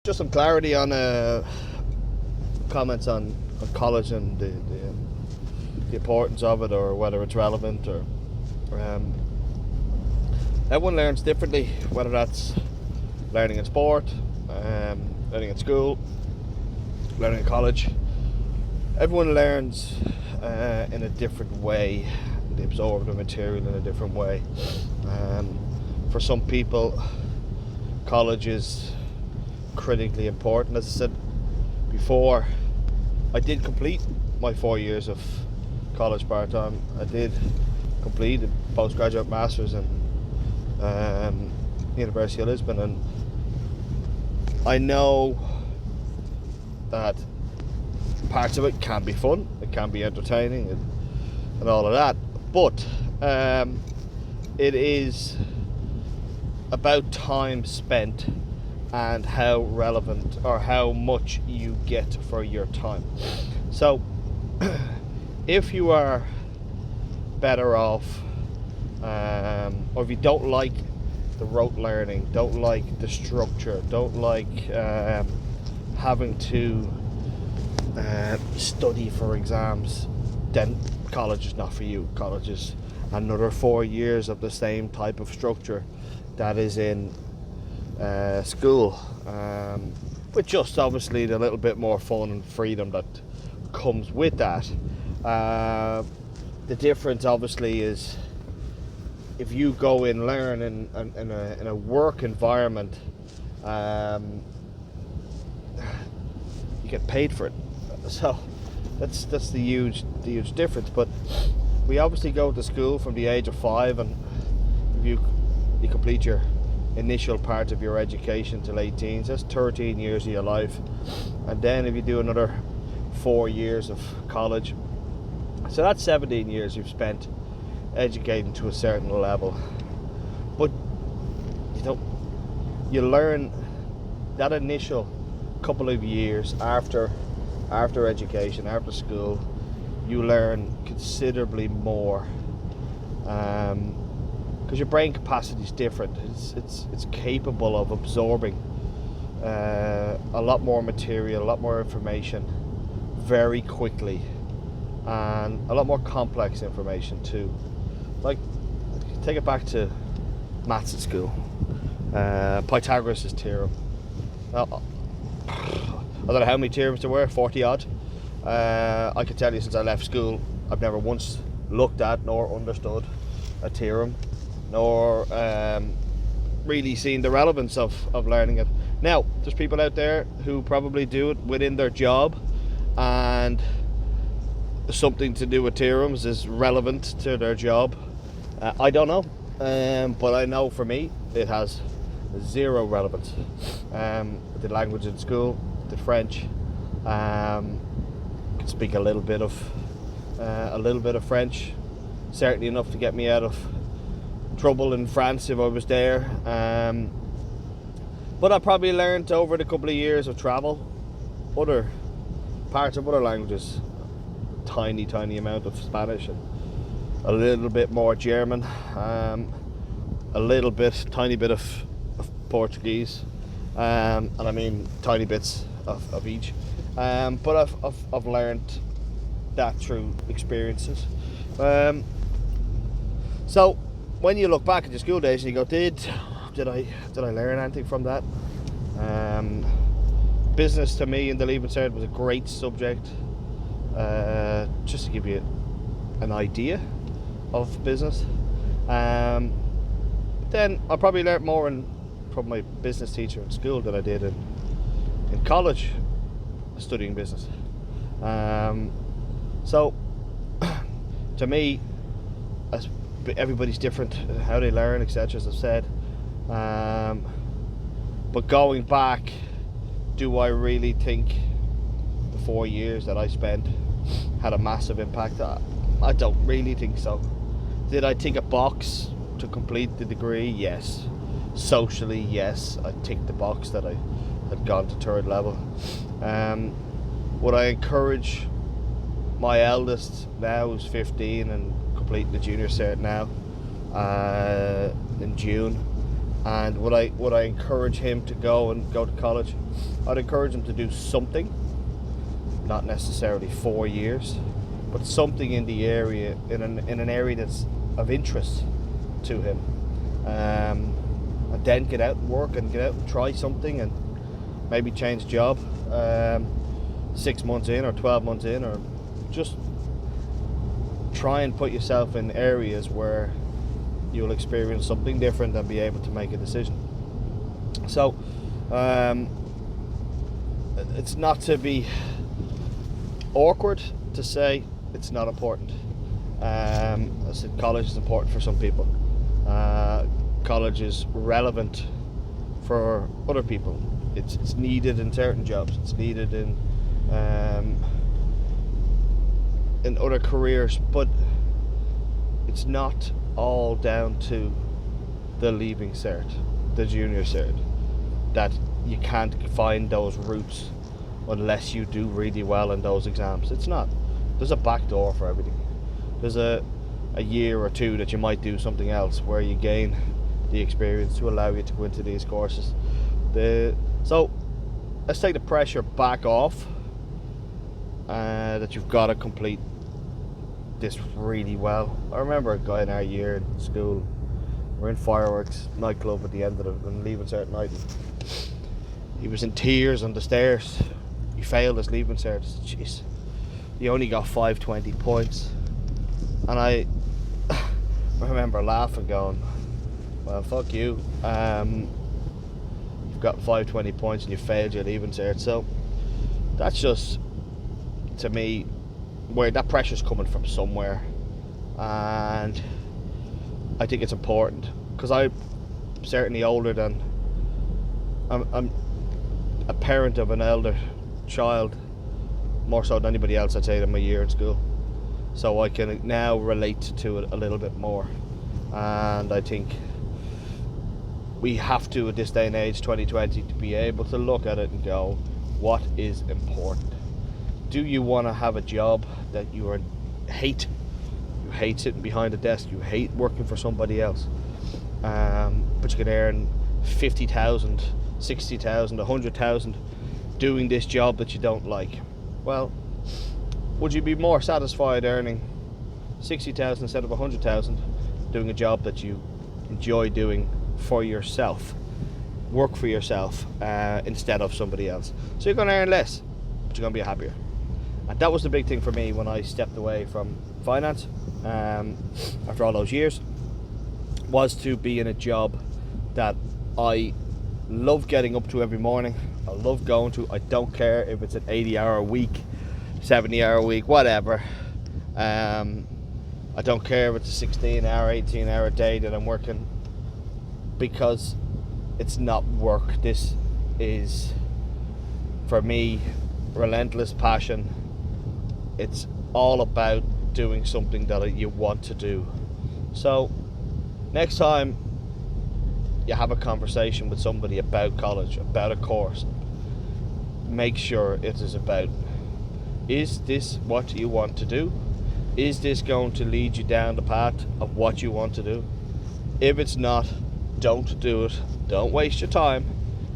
Just some clarity on comments on college and the importance of it, or whether it's relevant, or um, everyone learns differently, whether that's learning in sport, learning in school, learning in college. Everyone learns in a different way. They absorb the material in a different way. For some people, college is critically important. As I said before, I did complete my 4 years of college part-time. I did complete a postgraduate master's in University of Lisbon, and I know that parts of it can be fun, it can be entertaining, and all of that, but it is about time spent and how relevant or how much you get for your time. So if you are better off, or if you don't like the rote learning, don't like the structure, don't like having to study for exams, then college is not for you. College is another 4 years of the same type of structure that is in school, with just obviously the little bit more fun and freedom that comes with that. The difference obviously is if you go and learn in a work environment, you get paid for it. So that's the huge difference. But we obviously go to school from the age of 5, and if you complete your initial part of your education till 18, so that's 13 years of your life. And then if you do another 4 years of college, so that's 17 years you've spent educating to a certain level. But you learn that initial couple of years after education, after school, you learn considerably more, because your brain capacity is different. It's capable of absorbing a lot more material, a lot more information very quickly, and a lot more complex information too. Like, take it back to maths at school, Pythagoras' theorem. Now, I don't know how many theorems there were, 40 odd. I can tell you, since I left school, I've never once looked at nor understood a theorem, nor really seen the relevance of learning it. Now, there's people out there who probably do it within their job, and something to do with theorems is relevant to their job. I don't know, but I know for me it has zero relevance. The language in school, the French, could speak a little bit of French, certainly enough to get me out of trouble in France if I was there. But I probably learned over the couple of years of travel other parts of other languages, tiny amount of Spanish, and a little bit more German, tiny bit of Portuguese, and I mean tiny bits of each. But I've learned that through experiences. So when you look back at your school days and you go, did I learn anything from that? Business to me in the Leaving Cert was a great subject, just to give you an idea of business. Then I probably learnt more from my business teacher in school than I did in college studying business. So to me, as everybody's different how they learn, etc., as I've said. But going back, do I really think the 4 years that I spent had a massive impact? I don't really think so. Did I tick a box to complete the degree? Yes. Socially, yes, I ticked the box that I had gone to third level. Would I encourage my eldest now, who's 15 and completing the junior cert now in June, And would I encourage him to go to college? I'd encourage him to do something, not necessarily 4 years, but something in the area, in an area that's of interest to him, and then get out and work and get out and try something and maybe change job 6 months in or 12 months in, or just try and put yourself in areas where you'll experience something different and be able to make a decision. So it's not to be awkward to say it's not important. I said college is important for some people. College is relevant for other people. It's needed in certain jobs. It's needed in other careers, but it's not all down to the leaving cert, the junior cert, that you can't find those routes unless you do really well in those exams. It's not. There's a back door for everything. There's a year or two that you might do something else where you gain the experience to allow you to go into these courses. So let's take the pressure back off, that you've got to complete this really well. I remember a guy in our year in school, we're in fireworks nightclub at the end of it and leaving cert night. He was in tears on the stairs. He failed his leaving cert. Jeez, he only got 520 points, and I remember laughing, going, "Well, fuck you. You've got 520 points and you failed your leaving cert." So that's just, to me, where that pressure's coming from somewhere, and I think it's important, because I'm certainly older than I'm a parent of an elder child, more so than anybody else, I'd say, in my year in school, so I can now relate to it a little bit more. And I think we have to, at this day and age, 2020, to be able to look at it and go, what is important? Do you want to have a job that you hate? You hate sitting behind a desk. You hate working for somebody else. But you can earn 50,000, 60,000, 100,000 doing this job that you don't like. Well, would you be more satisfied earning 60,000 instead of 100,000 doing a job that you enjoy doing for yourself? Work for yourself instead of somebody else. So you're going to earn less, but you're going to be happier. And that was the big thing for me when I stepped away from finance after all those years, was to be in a job that I love getting up to every morning. I love going to. I don't care if it's an 80-hour week, 70-hour week, whatever. I don't care if it's a 16-hour, 18-hour day that I'm working, because it's not work. This is, for me, relentless passion. It's all about doing something that you want to do. So next time you have a conversation with somebody about college, about a course, make sure it is about, is this what you want to do? Is this going to lead you down the path of what you want to do? If it's not, don't do it. Don't waste your time.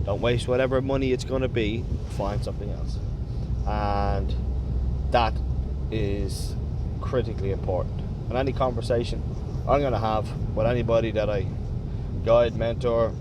Don't waste whatever money it's going to be. Find something else. And that is critically important. And any conversation I'm going to have with anybody that I guide, mentor,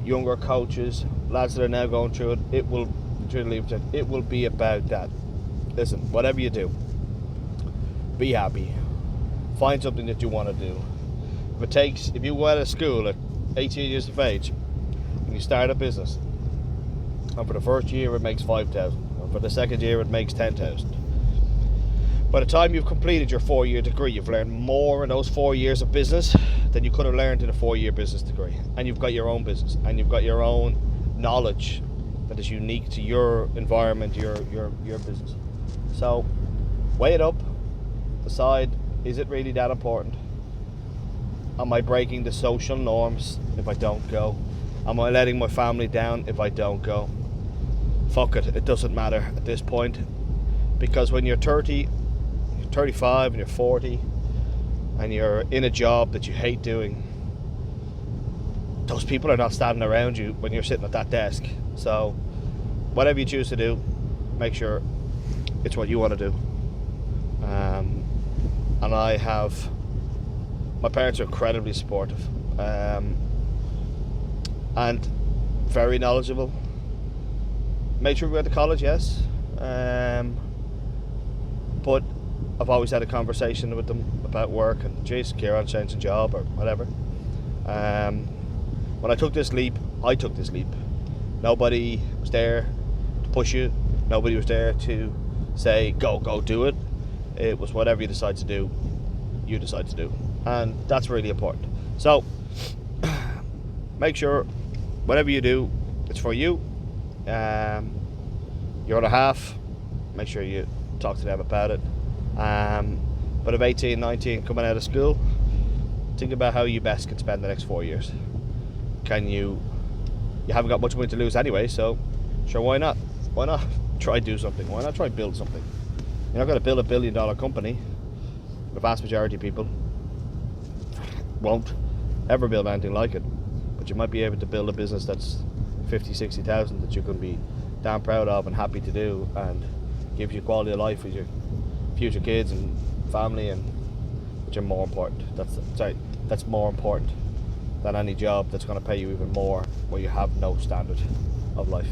younger coaches, lads that are now going through it, it will be about that. Listen, whatever you do, be happy. Find something that you want to do. If you go out of school at 18 years of age and you start a business, and for the first year it makes 5,000, and for the second year it makes 10,000. By the time you've completed your 4-year degree, you've learned more in those 4 years of business than you could have learned in a 4-year business degree. And you've got your own business, and you've got your own knowledge that is unique to your environment, your business. So weigh it up, decide, is it really that important? Am I breaking the social norms if I don't go? Am I letting my family down if I don't go? Fuck it, it doesn't matter at this point. Because when you're 30, you're 35 and you're 40 and you're in a job that you hate doing, those people are not standing around you when you're sitting at that desk. So whatever you choose to do, make sure it's what you want to do. And my parents are incredibly supportive, and very knowledgeable. Made sure we went to college, yes, but I've always had a conversation with them about work and, geez, Kieran's changing job or whatever. When I took this leap, Nobody was there to push you. Nobody was there to say, go do it. It was whatever you decide to do, you decide to do. And that's really important. So make sure whatever you do, it's for you. Your other half, make sure you talk to them about it. But of 18, 19, coming out of school, think about how you best can spend the next 4 years. You haven't got much money to lose anyway, so sure, why not? Why not try do something? Why not try build something? You're not going to build $1 billion company. The vast majority of people won't ever build anything like it, but you might be able to build a business that's 50, 60,000 that you can be damn proud of and happy to do, and gives you quality of life with your future kids and family, and which are more important. That's more important than any job that's going to pay you even more where you have no standard of life.